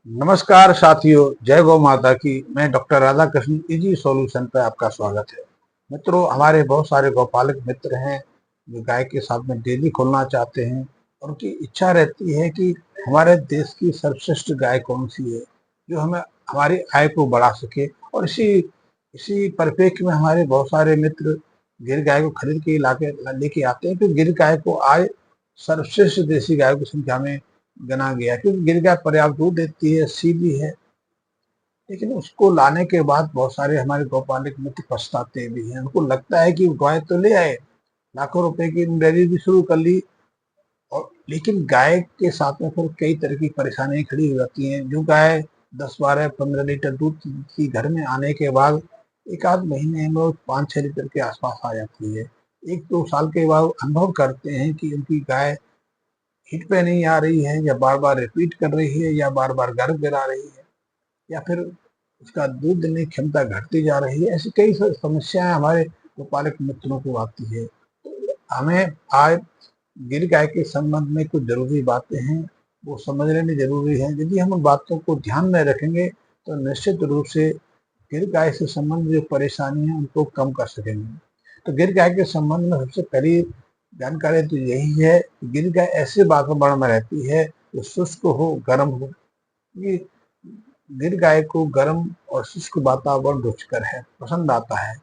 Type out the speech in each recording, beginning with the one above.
नमस्कार साथियों, जय गौ माता की। मैं doctor Radha Krishna easy solution पर आपका स्वागत है। मित्रों, हमारे बहुत सारे गौपालक मित्र हैं जो गाय के साथ में डेयरी खोलना चाहते हैं और उनकी इच्छा रहती है कि हमारे देश की सर्वश्रेष्ठ गाय कौन सी है जो हमें हमारी आय को बढ़ा सके। और इसी इसी परिप्रेक्ष्य में हमारे बहुत सारे मित्र गिर गाय को खरीद के लेके आते हैं, क्योंकि गिर गाय को आज सर्वश्रेष्ठ देसी गायों की संख्या में गना गया, क्योंकि गिर गाय पर्याप्त दूध देती है, सीधी है। लेकिन उसको लाने के बाद बहुत सारे हमारे गौपालक मित्र पछताते भी हैं। उनको लगता है कि गाय तो ले आए, लाखों रुपए की डेयरी भी शुरू कर ली, और लेकिन गाय के साथ में फिर कई तरह की परेशानियां खड़ी हो जाती हैं। जो गाय 10, 12, 15 लीटर दूध की घर में आने के बाद एक आध महीने में वो 5, 6 लीटर के आसपास आ जाती है। 1, 2 साल के बाद अनुभव करते हैं कि उनकी गाय हिट पे नहीं आ रही है, या बार बार रिपीट कर रही है, या बार बार गर्भ गिरा रही है, या फिर उसका दूध देने की क्षमता घटती जा रही है। ऐसी कई समस्याएं हमारे गोपालक मित्रों को आती है। तो हमें आज गिर गाय के संबंध में कुछ जरूरी बातें हैं, वो समझ लेनी जरूरी है। यदि हम उन बातों को ध्यान में रखेंगे तो निश्चित रूप से गिर गाय से संबंधित जो परेशानी है उनको कम कर सकेंगे। तो गिर गाय के संबंध में सबसे पहली जानकारी तो यही है कि गिर गाय ऐसे वातावरण में रहती है जो शुष्क हो, गर्म हो। ये गिर गाय को गर्म और शुष्क वातावरण रुचिकर है, पसंद आता है।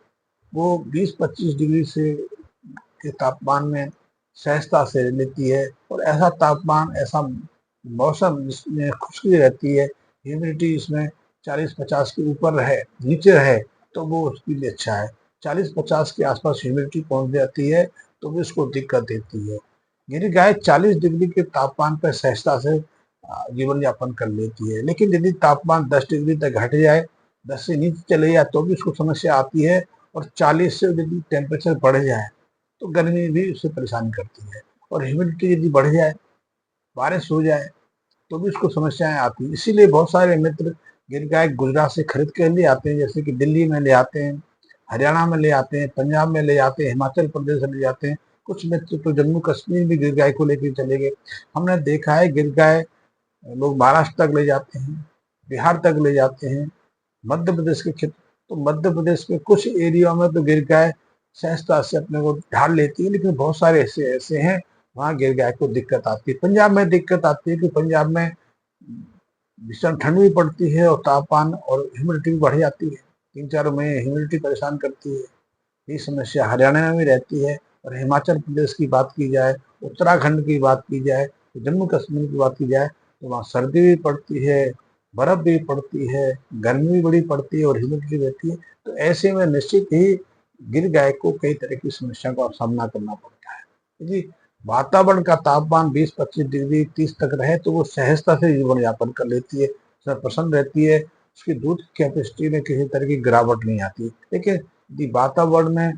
वो 20-25 डिग्री से के तापमान में सहजता से लेती है, और ऐसा तापमान, ऐसा मौसम जिसमें खुशकी रहती है, ह्यूमिडिटी इसमें 40-50 के ऊपर रहे, नीचे रहे, तो वो उसके लिए अच्छा है। 40-50 के आसपास ह्यूमिडिटी पहुंच जाती है तो भी उसको दिक्कत देती है। गिर गाय 40 डिग्री के तापमान पर सहजता से जीवन यापन कर लेती है। लेकिन यदि तापमान 10 डिग्री तक घट जाए, 10 से नीचे चले जाए, तो भी उसको समस्या आती है। और 40 से यदि टेम्परेचर बढ़ जाए तो गर्मी भी उससे परेशान करती है। और ह्यूमिडिटी यदि बढ़ जाए, बारिश हो जाए, तो भी उसको समस्याएं आती हैं। इसीलिए बहुत सारे मित्र गिर गाय गुजरात से खरीद के ले आते हैं, जैसे कि दिल्ली में ले आते हैं, हरियाणा में ले आते हैं, पंजाब में ले आते हैं, हिमाचल प्रदेश में ले जाते हैं। कुछ मित्र तो जम्मू कश्मीर भी गिर गाय को लेकर चले गए। हमने देखा है गिर गाय लोग महाराष्ट्र तक ले जाते हैं, बिहार तक ले जाते हैं, मध्य प्रदेश के क्षेत्र, तो मध्य प्रदेश के कुछ एरिया में तो गिर गाय सहजता से अपने को ढाल लेती है। लेकिन बहुत सारे ऐसे ऐसे हैं वहाँ गिर गाय को दिक्कत आती है। पंजाब में दिक्कत आती है कि पंजाब में भीषण ठंड भी पड़ती है और तापमान और ह्यूमिडिटी भी बढ़ जाती है। 3-4 महीने ह्यूमिडिटी परेशान करती है। ये समस्या हरियाणा में भी रहती है। और हिमाचल प्रदेश की बात की जाए, उत्तराखंड की बात की जाए, जम्मू कश्मीर की बात की जाए, तो वहाँ सर्दी भी पड़ती है, बर्फ भी पड़ती है, गर्मी भी बड़ी पड़ती है और ह्यूमिडिटी रहती है। तो ऐसे में निश्चित ही गिर गाय को कई तरह की समस्या का सामना करना पड़ता है। यदि वातावरण का तापमान 20-25 डिग्री 30 तक रहे तो वो सहजता से जीवन यापन कर लेती है, उसमें पसंद रहती है, उसकी दूध की कैपेसिटी में किसी तरह की गिरावट नहीं आती। लेकिन यदि वातावरण में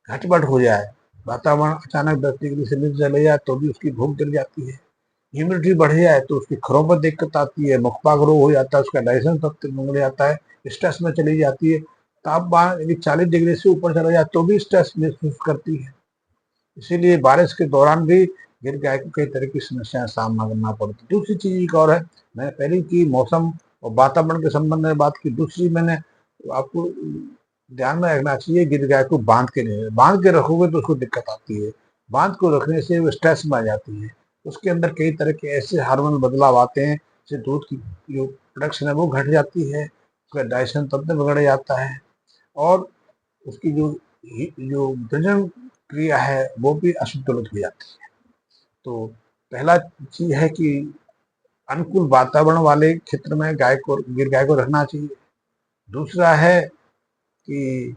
घटबढ़ हो जाए, वातावरण अचानक 10 डिग्री से नीचे चले जाए तो भी उसकी भूख गिर जाती है। ह्यूमिडिटी बढ़ जाए तो उसकी खरों पर दिक्कत आती है, मुखपाग रोग हो जाता है, उसका डाइजेशन तंत्र बिगड़ जाता है, स्ट्रेस में चली जाती है। तापमान यदि 40 डिग्री से ऊपर चला जाए तो भी स्ट्रेस महसूस करती है। इसीलिए बारिश के दौरान भी गिर गाय को कई तरह की समस्याएं सामना करना पड़ती है। दूसरी चीज एक और है, मैंने पहले की मौसम और वातावरण के संबंध में बात की। दूसरी मैंने आपको ध्यान में रखना चाहिए, गिर गाय को बांध के रखोगे तो उसको दिक्कत आती है। बांध को रखने से वो स्ट्रेस में आ जाती है, उसके अंदर कई तरह के ऐसे हार्मोन बदलाव आते हैं जिससे दूध की जो प्रोडक्शन है वो घट जाती है, उसका डाइजेशन तंत्र बिगड़ जाता है, और उसकी जो जो प्रजनन क्रिया है वो भी असंतुलित हो जाती है। तो पहला चीज है कि अनुकूल वातावरण वाले क्षेत्र में गिर गाय को रखना चाहिए। दूसरा है कि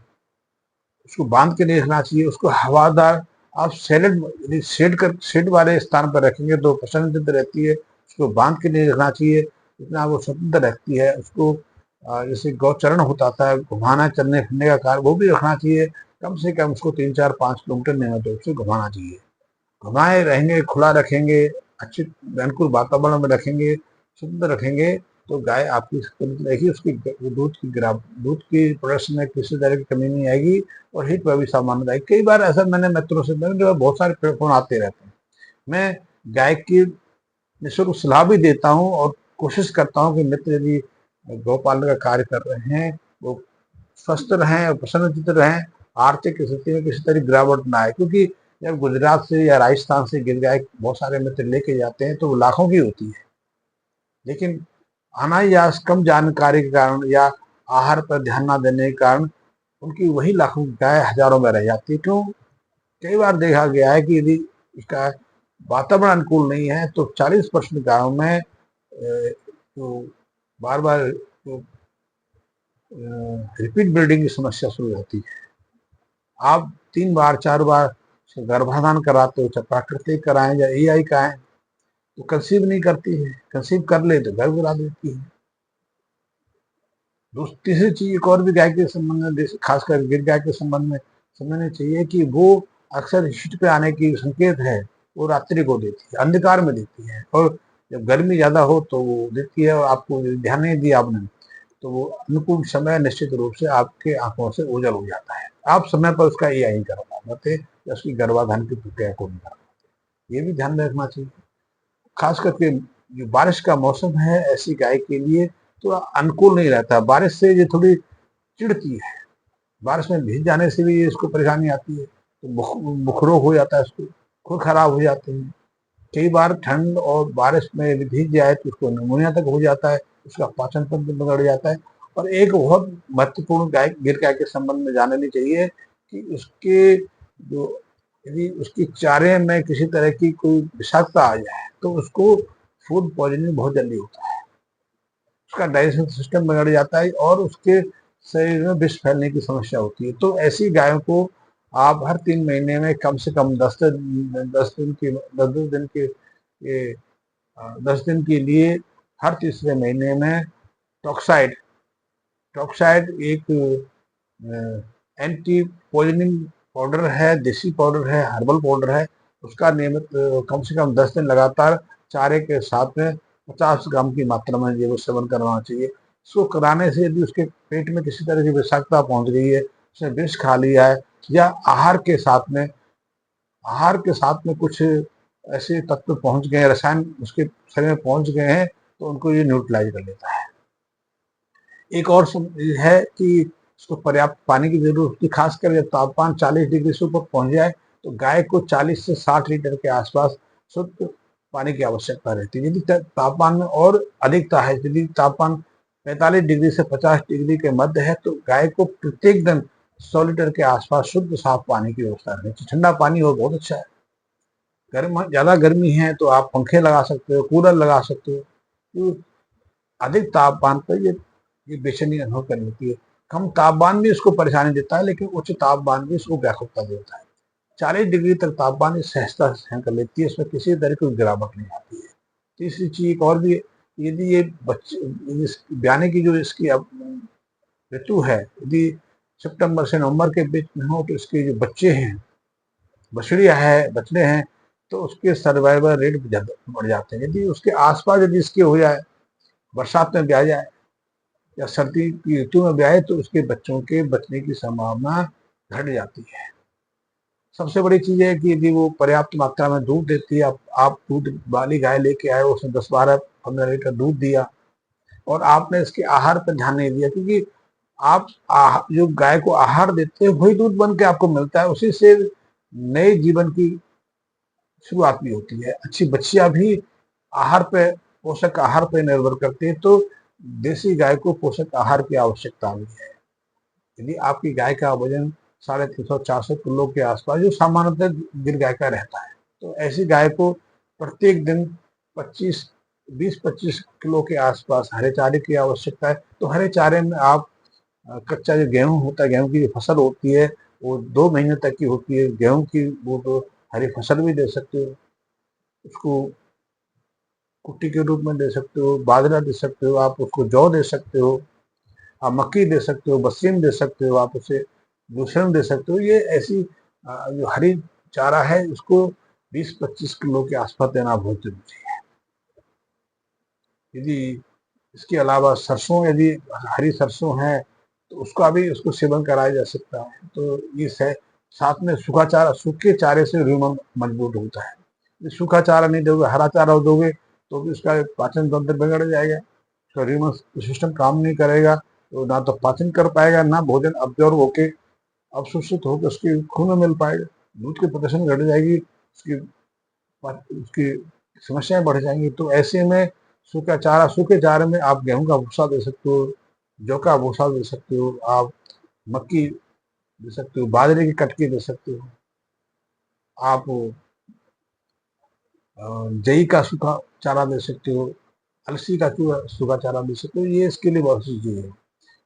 उसको बांध के नहीं रखना चाहिए, उसको हवादार, आप शेड वाले स्थान पर रखेंगे तो प्रसन्नचित्त रहती है। उसको बांध के नहीं रखना चाहिए, इतना वो स्वतंत्र रखती है। उसको जैसे गौचरण होता था, घुमाना, चलने फिरने का कार्य, वो भी रखना चाहिए। कम से कम उसको 3-4-5 किलोमीटर नियमित रूप से घुमाना चाहिए। घुमाए रहेंगे, खुला रखेंगे, अच्छे अनुकूल वातावरण में रखेंगे, शुद्ध रखेंगे, तो गाय आपकी संतुलित रहेगी। उसकी दूध की प्रोडक्शन में किसी तरह की कमी नहीं आएगी, और हिट पर भी सामान्य रहेगी। कई बार ऐसा मैंने मित्रों से, मेरे जो बहुत सारे फोन आते रहते हैं, मैं गाय की निःशुल्क सलाह भी देता हूँ और कोशिश करता हूँ कि मित्र यदि गौपालन का कार्य कर रहे हैं वो स्वस्थ रहें, प्रसन्नचित्त रहें, आर्थिक स्थिति में किसी तरह गिरावट ना आए, क्योंकि जब गुजरात से या राजस्थान से गिर गाय बहुत सारे मित्र लेके जाते हैं तो वो लाखों की होती है, लेकिन अनायास कम जानकारी के कारण या आहार पर ध्यान ना देने के कारण उनकी वही लाखों की गाय हजारों में रह जाती है। क्यों? कई बार देखा गया है कि यदि इसका वातावरण अनुकूल नहीं है तो 40% गायों में तो बार बार रिपीट ब्रीडिंग की समस्या शुरू होती है। आप 3 बार 4 बार गर्भाधान कराते हो, चाहे प्राकृतिक कराएं या एआई कराएं, तो कंसीव नहीं करती है, कंसीव कर ले तो गर्भ गिरा देती है। तीसरी चीज एक और भी गाय के संबंध में, खासकर गिर गाय के संबंध में समझना चाहिए कि वो अक्सर हिट पे आने की संकेत है वो रात्रि को देती है, अंधकार में देती है, और जब गर्मी ज्यादा हो तो वो देती है और आपको ध्यान नहीं दिया आपने तो वो अनुकूल समय निश्चित रूप से आपके आंखों से ओझल हो जाता है। आप समय पर उसका एआई नहीं कर पाते या उसकी गर्भाधान की प्रक्रिया को नहीं कर पाते, ये भी ध्यान में रखना चाहिए। खास करके जो बारिश का मौसम है ऐसी गाय के लिए तो अनुकूल नहीं रहता। बारिश से ये थोड़ी चिढ़ती है, बारिश में भीग जाने से भी इसको परेशानी आती है, तो मुख रोग हो जाता है, उसको खुद खराब हो जाते हैं। कई बार ठंड और बारिश में यदि भीग जाए तो उसको निमोनिया तक हो जाता है, उसका पाचन तंत्र बिगड़ जाता है। और एक बहुत महत्वपूर्ण गाय गिर गाय के संबंध में जाननी चाहिए कि उसके जो यदि उसकी चारे में किसी तरह की कोई विषाक्तता आ जाए तो उसको फूड पॉइजनिंग बहुत जल्दी होता है, उसका डाइजेशन सिस्टम बिगड़ जाता है और उसके शरीर में विष फैलने की समस्या होती है। तो ऐसी गायों को आप हर 3 महीने में कम से कम 10 दिन के लिए हर तीसरे महीने में टॉक्साइड टॉक्साइड एक एंटी पॉइजनिंग पाउडर है, देसी पाउडर है, हर्बल पाउडर है, उसका नियमित कम से कम 10 दिन लगातार चारे के साथ में 50 ग्राम की मात्रा में ये सेवन करवाना चाहिए। इसको कराने से यदि उसके पेट में किसी तरह की विषाक्तता पहुंच गई है, उसने विष खा लिया है या आहार के साथ में कुछ ऐसे तत्व पहुंच गए, रसायन उसके शरीर में पहुंच गए हैं, तो उनको ये न्यूट्रलाइज कर लेता है। एक और है कि उसको पर्याप्त पानी की जरूरत होती है, खासकर जब तापमान 40 डिग्री से ऊपर पहुंच जाए तो गाय को 40 से 60 लीटर के आसपास शुद्ध पानी की आवश्यकता रहती है। यदि तापमान में और अधिकता है, यदि तापमान 45 डिग्री से 50 डिग्री के मध्य है तो गाय को प्रत्येक दिन 100 लीटर के आसपास शुद्ध साफ पानी की व्यवस्था रहनी चाहिए। ठंडा पानी हो बहुत अच्छा है। ज्यादा गर्मी है तो आप पंखे लगा सकते हो, कूलर लगा सकते हो। तो अधिक तापमान पर ये बेचैनी अनुभव कर लेती है। कम तापमान भी उसको परेशानी देता है, लेकिन उच्च तापमान भी उसको व्याकुलता देता है। 40 डिग्री तक तापमान ये सहजता सहन कर लेती है, इसमें किसी तरह की गिरावट नहीं आती है। तीसरी चीज एक और भी, यदि ये बच्चे ब्याने की जो इसकी ऋतु है, यदि सितंबर से नवंबर के बीच में हो तो इसके जो बच्चे हैं, बछड़े हैं, तो उसके सर्वाइवल रेट बढ़ जाते हैं। यदि उसके आसपास यदि इसके हो जाए, बरसात में ब्याह जाए या सर्दी की ऋतु में ब्याहे तो उसके बच्चों के बचने की संभावना घट जाती है। सबसे बड़ी चीज है कि यदि वो पर्याप्त मात्रा में दूध देती है, आप दूध वाली गाय लेके आए, उसने 10, 12, 15 लीटर दूध दिया और आपने इसके आहार पर ध्यान नहीं दिया, क्योंकि आप जो गाय को आहार देते हैं वही दूध बन के आपको मिलता है, उसी से नए जीवन की शुरुआत भी होती है। अच्छी बच्चियां भी पोषक आहार पे निर्भर करती है, तो देसी गाय को पोषक आहार की आवश्यकता भी है। यदि आपकी गाय का वजन 350-400 किलो के आसपास, जो सामान्यतः गिर गाय का रहता है, तो ऐसी गाय को प्रत्येक दिन 20-25 किलो के आसपास हरे चारे की आवश्यकता है। तो हरे चारे में आप कच्चा जो गेहूं होता है, गेहूं की जो फसल होती है वो 2 महीने तक की होती है, गेहूं की वो तो हरी फसल भी दे सकते हो, उसको कुट्टी के रूप में दे सकते हो, बाजरा दे सकते हो, आप उसको जौ दे सकते हो, आप मक्की दे सकते हो, बसीम दे सकते हो, आप उसे दूसरन दे सकते हो। ये ऐसी जो हरी चारा है उसको 20-25 किलो के आसपास देना बहुत जरूरी है। यदि इसके अलावा सरसों, यदि हरी सरसों है तो उसको सेवन कराया जा सकता है। तो ये साथ में सूखे चारे से रूमन मजबूत होता है। सूखा चारा नहीं दोगे, हरा चारा दोगे तो भी उसका पाचन तंत्र बिगड़ जाएगा, शरीर में सिस्टम काम नहीं करेगा, तो ना तो पाचन कर पाएगा, ना भोजन अब्जॉर्व होके अवशोषित होकर उसके खून में मिल पाएगा, दूध की प्रोडक्शन घट जाएगी, उसकी समस्याएं बढ़ जाएंगी। तो ऐसे में सूखे चारे में आप गेहूं का भूसा दे सकते हो, जौ का भूसा दे सकते हो, आप मक्की दे सकते हो, बाजरे की कटकी दे सकते हो, आप जई का सूखा चारा दे सकते हो, अलसी का सूखा चारा दे सकते हो। ये इसके लिए बहुत सी चीजें है।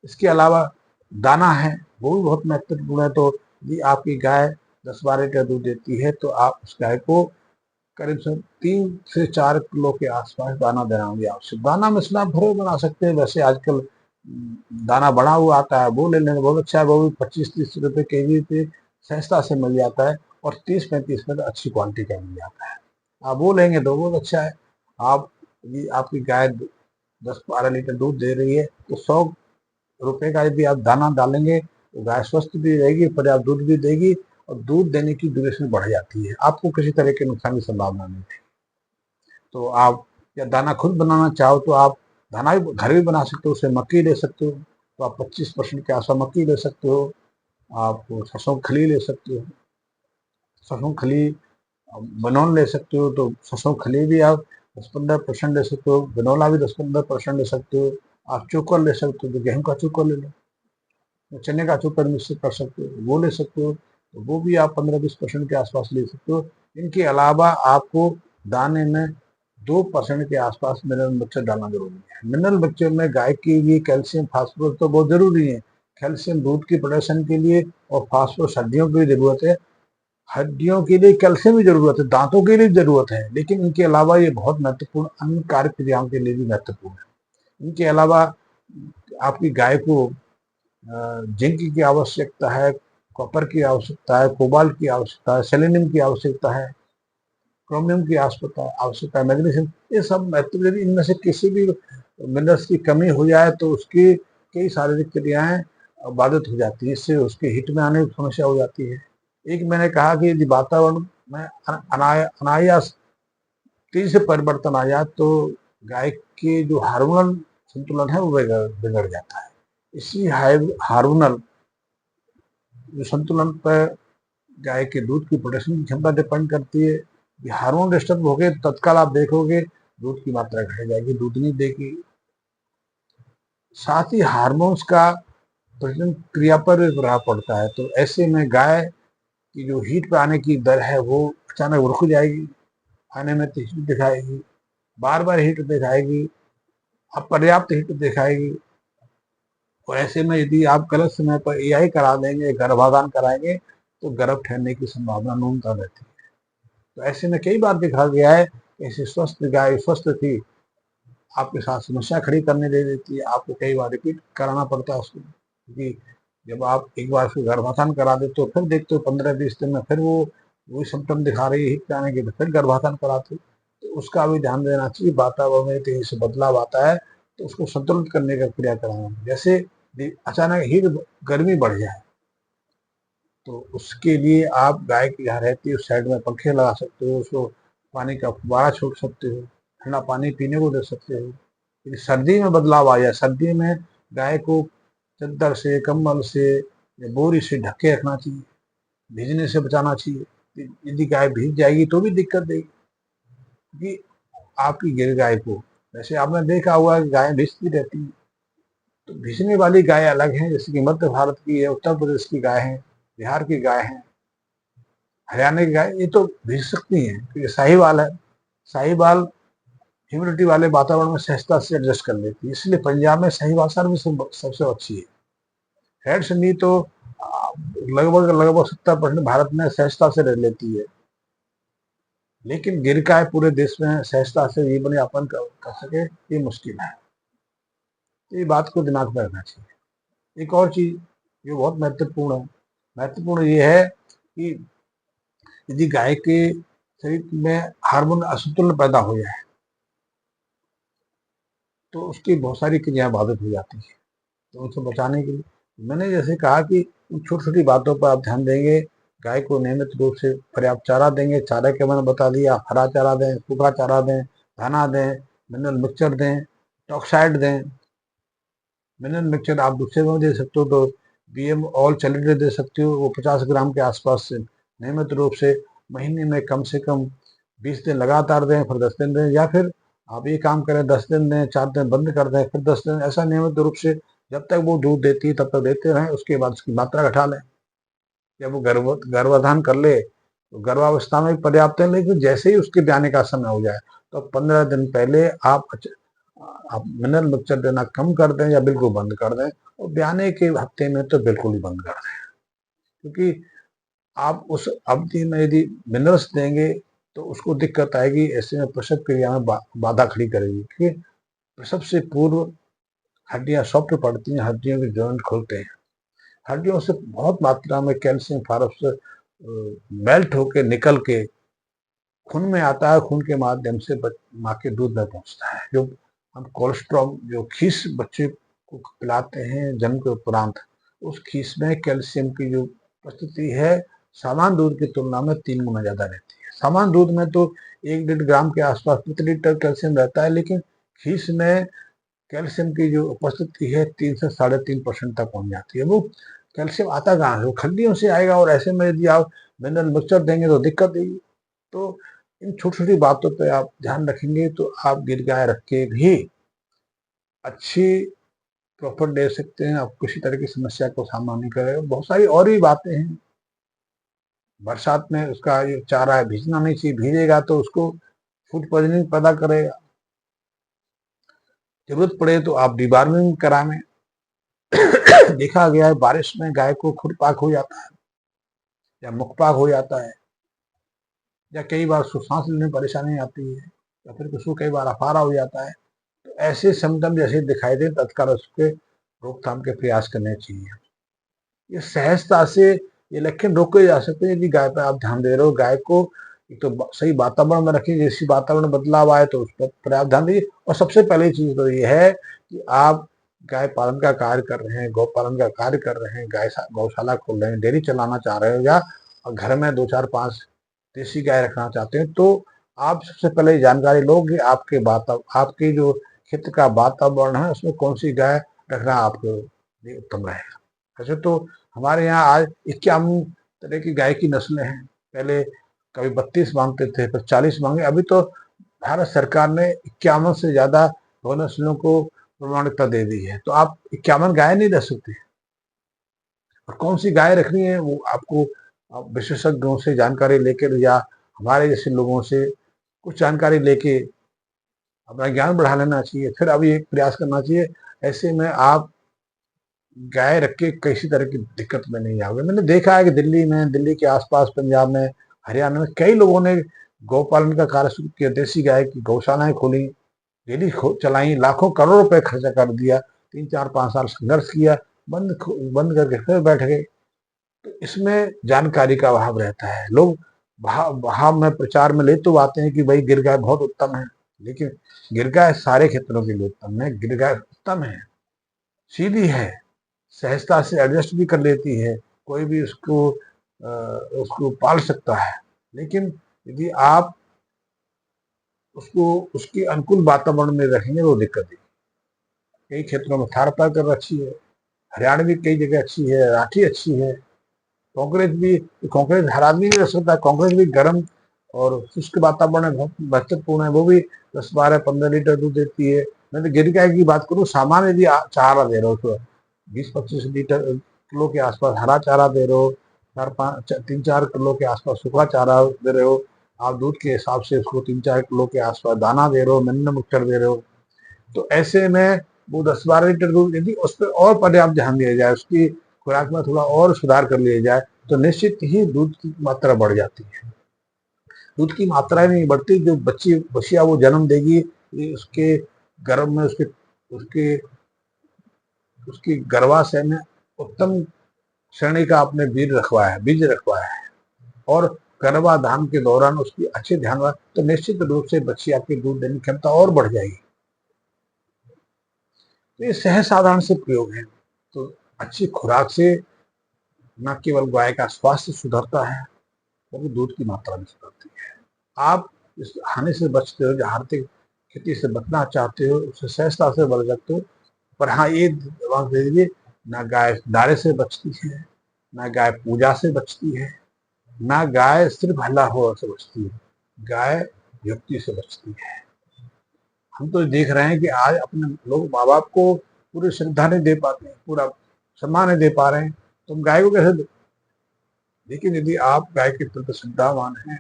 इसके अलावा दाना है, वो भी बहुत महत्वपूर्ण है। तो यदि आपकी गाय 10-12 लीटर दूध देती है तो आप उस गाय को करीब से 3 से 4 किलो के आसपास दाना देना भी आवश्यक। दाना में स्नैप भरे बना सकते हैं, वैसे आजकल दाना बड़ा हुआ आता है, वो ले लेंगे बहुत अच्छा है, वो भी 25-30 रुपए केजी पे सस्ता से मिल जाता है, और 30-35 में तो अच्छी क्वालिटी का मिल जाता है। आप वो लेंगे तो बहुत अच्छा है। आप यदि आपकी गाय 10-12 लीटर दूध दे रही है तो 100 रुपए का यदि आप दाना डालेंगे तो गाय स्वस्थ भी रहेगी, पर्याप्त दूध भी देगी, और दूध देने की ड्यूरेशन बढ़ जाती है, आपको किसी तरह के नुकसान की संभावना नहीं है। तो आप या दाना खुद बनाना चाहो तो आप दाना भी घर भी बना सकते हो, उससे मक्की ले सकते हो, तो आप 25% के आसपास मक्की ले सकते हो। आप सरसों खली ले सकते हो, सरसों खली बनौन ले सकते हो, तो सरसों खली भी आप 10-15% ले सकते हो, बिनौला भी 10-15% ले सकते हो। आप चोकर ले सकते हो, तो गेहूं का चोकर ले लो, चने का चोकर मिक्स कर सकते हो, वो ले सकते हो, तो वो भी आप 15-20% के आसपास ले सकते हो। इनके अलावा आपको दाने में 2% के आसपास मिनरल मिक्सचर डालना जरूरी है। मिनरल मिक्सचर में गाय के लिए कैल्शियम फास्फोरस तो बहुत जरूरी है। कैल्शियम दूध की प्रोडक्शन के लिए और फास्फोरस हड्डियों की भी जरूरत है, हड्डियों के लिए कैल्शियम की जरूरत है, दांतों के लिए जरूरत है, लेकिन इनके अलावा ये बहुत महत्वपूर्ण अन्य कार्य क्रियाओं के लिए भी महत्वपूर्ण है। इनके अलावा आपकी गाय को जिंक की आवश्यकता है, कॉपर की आवश्यकता है, कोबाल्ट की आवश्यकता है, सेलेनियम की आवश्यकता है, क्रोमियम की आवश्यकता है, मैग्नीशियम, ये सब महत्व। यदि इनमें से किसी भी मिनरल्स की कमी हो जाए तो उसकी कई शारीरिक क्रियाएं बाधित हो जाती है, इससे उसके हिट में आने की समस्या हो जाती है। एक मैंने कहा कि यदि वातावरण में अनायास तेजी से परिवर्तन आ जाए तो गाय के जो हार्मोनल संतुलन है वो बिगड़ जाता है। इसी हार्मोनल जो संतुलन पर गाय के दूध की प्रोडक्शन की क्षमता डिपेंड करती है। ये हार्मोन डिस्टर्ब हो गए, तत्काल आप देखोगे दूध की मात्रा घट जाएगी, दूध नहीं देगी। साथ ही हार्मोन्स का प्रजनन क्रिया पर भी प्रभाव पड़ता है, तो ऐसे में गाय की जो हीट पे आने की दर है वो अचानक रुक जाएगी, आने में तेजी दिखाएगी, बार बार हीट दिखाएगी, अपर्याप्त हीट दिखाएगी। और ऐसे में यदि आप गलत समय पर एआई करा देंगे, गर्भाधान कराएंगे, तो गर्भ ठहरने की संभावना न्यूनतम रहती है। तो ऐसे में कई बार देखा गया है, ऐसी स्वस्थ गाय स्वस्थ थी, आपके साथ समस्या खड़ी करने दे देती है, आपको कई बार रिपीट कराना पड़ता है उसको, क्योंकि जब आप एक बार फिर गर्भाधान करा देते हो, फिर देखते हो 15-20 दिन में फिर वो वही सिम्टम दिखा रही है हिट आने के, फिर गर्भाधान कराते हो, तो उसका भी ध्यान देना चाहिए। वातावरण में तेजी से बदलाव आता है तो उसको संतुलित करने का क्रिया कराना, जैसे अचानक हीट गर्मी बढ़ जाए तो उसके लिए आप गाय की जहाँ रहती है उस साइड में पंखे लगा सकते हो, उसको पानी का फुवारा छोड़ सकते हो, ठंडा पानी पीने को दे सकते हो। यदि सर्दी में बदलाव आ जाए, सर्दी में गाय को चद्दर से, कंबल से या बोरी से ढक के रखना चाहिए, भीगने से बचाना चाहिए। यदि गाय भीग जाएगी तो भी दिक्कत देगी, क्योंकि आपकी गिर गाय को, वैसे आपने देखा हुआ है गाय भीगती रहती है, तो भीगने वाली गाय अलग है, जैसे कि मध्य भारत की है, उत्तर प्रदेश की गाय है, बिहार की गाय है, हरियाणा की गाय, ये तो भीग सकती हैं क्योंकि साहिवाल है। साहिवाल ह्यूमिडिटी वाले वातावरण में सहजता से एडजस्ट कर लेती है, इसलिए पंजाब में साहिवाल सर्विस सबसे अच्छी है। हेड सनी तो लगभग लगभग 70% भारत में सहजता से रह लेती है, लेकिन गिर गाय पूरे देश में सहजता से जीवन यापन कर सके ये मुश्किल है। तो ये बात को दिमाग में रखना चाहिए। एक और चीज जो बहुत महत्वपूर्ण है, महत्वपूर्ण ये है कि यदि गाय के शरीर में हार्मोन असंतुलन पैदा हो जाए तो उसकी बहुत सारी क्रियाएं बाधित हो जाती है। तो उनसे बचाने के लिए मैंने जैसे कहा कि छोटी छोटी बातों पर आप ध्यान देंगे, गाय को नियमित रूप से पर्याप्त चारा देंगे, चारा के मैंने बता दिया, हरा चारा दें, सूखा चारा दें, दाना दें, मिनरल मिक्सचर दें, टॉक्साइड दें। मिनरल मिक्सचर आप दूसरे में दे सकते हो, तो बीएम ऑल चैलेंजर दे सकते हो, वो 50 ग्राम के आसपास से नियमित रूप से महीने में कम से कम 20 दिन लगातार दें, फिर 10 दिन दें, या फिर आप ये काम करें 10 दिन दें, 4 दिन बंद कर दें, फिर 10 दिन, ऐसा नियमित रूप से जब तक वो दूध देती है तब तक देते रहें। उसके बाद उसकी मात्रा घटा लें। जब वो गर्भाधान कर ले तो गर्भावस्था में भी पर्याप्त है, लेकिन जैसे ही उसके ब्याने का समय हो जाए तो 15 दिन पहले आप मिनरल मिक्सचर देना कम कर दें या बिल्कुल बंद कर दें, और ब्याने के हफ्ते में तो बिल्कुल ही बंद कर दें। क्योंकि आप उस अवधि में यदि मिनरल्स देंगे तो उसको दिक्कत आएगी, ऐसे में प्रसव क्रिया में बाधा खड़ी करेगी। क्योंकि प्रसव से पूर्व हड्डियां सॉफ्ट पड़ती हैं, हड्डियों के जॉइंट खुलते हैं, हड्डियों से बहुत मात्रा में कैल्शियम फास्फोरस मेल्ट होके निकल के खून में आता है, खून के माध्यम से माँ के दूध में पहुंचता है। जो हम कोलेस्ट्रॉल, जो खीस बच्चे को पिलाते हैं जन्म के उपरांत, उस खीस में कैल्शियम की जो उपस्थिति है सामान्य दूध की तुलना में 3 गुना ज्यादा रहती है। सामान्य दूध में तो 1-1.5 ग्राम के आसपास प्रति लीटर कैल्शियम रहता है, लेकिन खीस में कैल्शियम की जो उपस्थिति है 3 से 3.5% तक पहुंच जाती है। वो कैल्शियम आता कहाँ है? वो खड्डियों से आएगा, और ऐसे में यदि आप मिनरल मिक्सचर देंगे तो दिक्कत देगी। तो इन छोटी छोटी बातों पे आप ध्यान रखेंगे तो आप गिर गाय रख के भी अच्छी प्रॉफिट दे सकते हैं। आप किसी तरह की समस्या को सामना नहीं करेगा। बहुत सारी और भी बातें हैं। बरसात में उसका जो चारा है भीगना नहीं चाहिए, भीगेगा तो उसको फूड पॉइजनिंग पैदा करेगा। जरूरत पड़े तो आप डिबार्मिंग कराएं। देखा गया है बारिश में गाय को खुरपाक हो जाता है या मुखपाक हो जाता है, या कई बार सांस लेने में परेशानी आती है, या फिर उसको कई बार अफारा हो जाता है। तो ऐसे सिम्टम जैसे दिखाई दे तत्काल उसके रोकथाम के प्रयास करने चाहिए। ये सहजता से ये लक्षण रोके जा सकते हैं यदि गाय पर आप ध्यान दे रहे हो। गाय को एक तो सही वातावरण में रखिए, जैसी वातावरण बदलाव आए तो उस पर पर्याप्त ध्यान दीजिए। और सबसे पहली चीज तो ये है कि आप गाय पालन का कार्य कर रहे हैं, गौ पालन का कार्य कर रहे हैं, गौशाला खोल रहे हैं, डेयरी चलाना चाह रहे हो, या घर में 2-4-5 देसी गाय रखना चाहते हैं, तो आप सबसे पहले जानकारी लो कि आपके जो क्षेत्र का वातावरण है उसमें कौन सी गाय रखना आपके लिए उत्तम रहेगा। वैसे तो हमारे यहाँ आज 51 तरह की गाय की नस्लें हैं। पहले कभी 32 मांगते थे, फिर 40 मांगे। अभी तो भारत सरकार ने 51 से ज्यादा गौ नस्लों को प्रमाणिकता दे दी है। तो आप 51 गाय नहीं रख सकते, और कौन सी गाय रखनी है वो आपको विशेषज्ञों से जानकारी लेकर या हमारे जैसे लोगों से कुछ जानकारी लेके अपना ज्ञान बढ़ा लेना चाहिए, फिर अभी एक प्रयास करना चाहिए। ऐसे में आप गाय रख के किसी तरह की दिक्कत में नहीं आओगे। मैंने देखा है कि दिल्ली में, दिल्ली के आसपास, पंजाब में, हरियाणा में कई लोगों ने गौपालन का कार्य शुरू किया, देसी गाय की गौशालाएं खोली, डेयरी चलाई, लाखों करोड़ रुपए खर्चा कर दिया, 3-4-5 साल संघर्ष किया, बंद करके फिर बैठ गए। तो इसमें जानकारी का अभाव रहता है। लोग भाव में, प्रचार में ले तो आते हैं कि भाई गिर गाय बहुत उत्तम है, लेकिन गिर गाय सारे क्षेत्रों के लिए उत्तम है। गिर गाय उत्तम है, सीधी है, सहजता से एडजस्ट भी कर लेती है, कोई भी उसको पाल सकता है। लेकिन यदि आप उसको उसके अनुकूल वातावरण में रखेंगे तो दिक्कत है। कई क्षेत्रों में थार पाकर अच्छी है, हरियाणवी कई जगह अच्छी है, राठी अच्छी है, कांग्रेस हर आदमी नहीं रह सकता। कांग्रेस भी गर्म और शुष्क वातावरण में बहुत महत्वपूर्ण है। वो भी 10-12-15 लीटर दूध देती है। मैं तो गिर गाय की बात करूँ, सामान्य यदि चारा दे रहे हो तो 20-25 किलो के आसपास हरा चारा दे रहे हो, 3-4 किलो के आसपास सूखा चारा दे रहे हो, आप दूध के हिसाब से उसको 3-4 किलो के आसपास दाना दे रहे हो, मिनरल मिक्सचर दे रहे हो, तो ऐसे में वो 10-12 लीटर दूध यदि उस पर और पर्याप्त ध्यान दिया जाए, उसकी खुराक में थोड़ा और सुधार कर लिया जाए, तो निश्चित ही दूध की मात्रा बढ़ जाती है। दूध की मात्रा नहीं बढ़ती, जो बच्चिया वो जन्म देगी, उसके गर्भ में उसके उसकी गर्भाशय में उत्तम श्रेणी का आपने बीज रखवाया है, और गर्भाधान के दौरान उसकी अच्छे ध्यान रख, तो निश्चित रूप से बच्ची आपकी दूध देने की क्षमता और बढ़ जाएगी। तो ये सहज साधारण से प्रयोग है। तो अच्छी खुराक से न केवल गाय का स्वास्थ्य सुधरता है, बल्कि दूध की मात्रा भी सुधरती है। आप इस हानि से बचते हो जो आर्थिक खेती से बचना चाहते हो, उससे सहजता से बच सकते हो। पर हाँ, ये दिमाग दे दीजिए, ना गाय दारे से बचती है, ना गाय पूजा से बचती है, ना गाय सिर्फ हल्ला हो से बचती है, गाय युक्ति से बचती है। हम तो देख रहे हैं कि आज अपने लोग माँ बाप को पूरी श्रद्धा नहीं दे पाते हैं, पूरा सम्मान नहीं दे पा रहे हैं, तो हम गाय को कैसे दें? लेकिन यदि आप गाय के प्रति श्रद्धावान हैं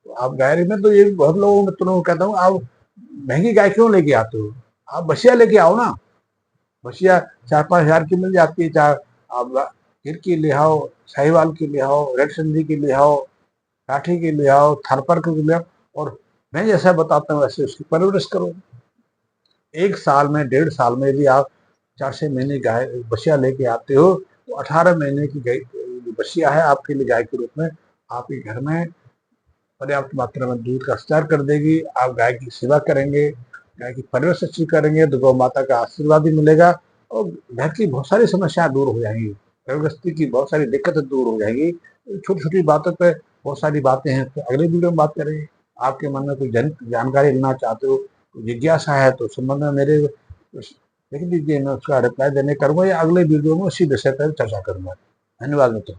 तो आप गाय, मैं तो ये बहुत लोगों मित्रों को कहता हूँ, आप महंगी गाय क्यों लेके आते हो? आप बछिया लेके आओ ना। बछिया 4-5 हजार की मिल जाती है, चाहे आप गिर की ले आओ, साहिवाल की ले आओ, रेड सिंधी की ले आओ, काठी की ले आओ, थारपर की ले आओ, और मैं जैसा बताता हूँ वैसे उसकी परवरिश करो। 1 साल में, 1.5 साल में यदि आप 4-6 महीने गाय बछिया लेके आते हो तो 18 महीने की गाय बछिया है आपके लिए गाय के रूप में आपके घर में पर्याप्त मात्रा में दूध का संचार कर देगी। आप गाय की सेवा करेंगे, गाय की परवरिश अच्छी करेंगे तो गौ माता का आशीर्वाद भी मिलेगा और घर की बहुत सारी समस्याएं दूर हो जाएंगी, घर गृहस्थी की बहुत सारी दिक्कतें दूर हो जाएंगी। छोटी छोटी बातों पे बहुत सारी बातें हैं, तो अगले वीडियो में बात करेंगे। आपके मन में कोई जानकारी लेना चाहते हो, जिज्ञासा है, तो संबंध में मेरे लिख दीजिए, मैं उसका रिप्लाई देने करूंगा या अगले वीडियो में उसी विषय पर चर्चा करूंगा। धन्यवाद मित्रों।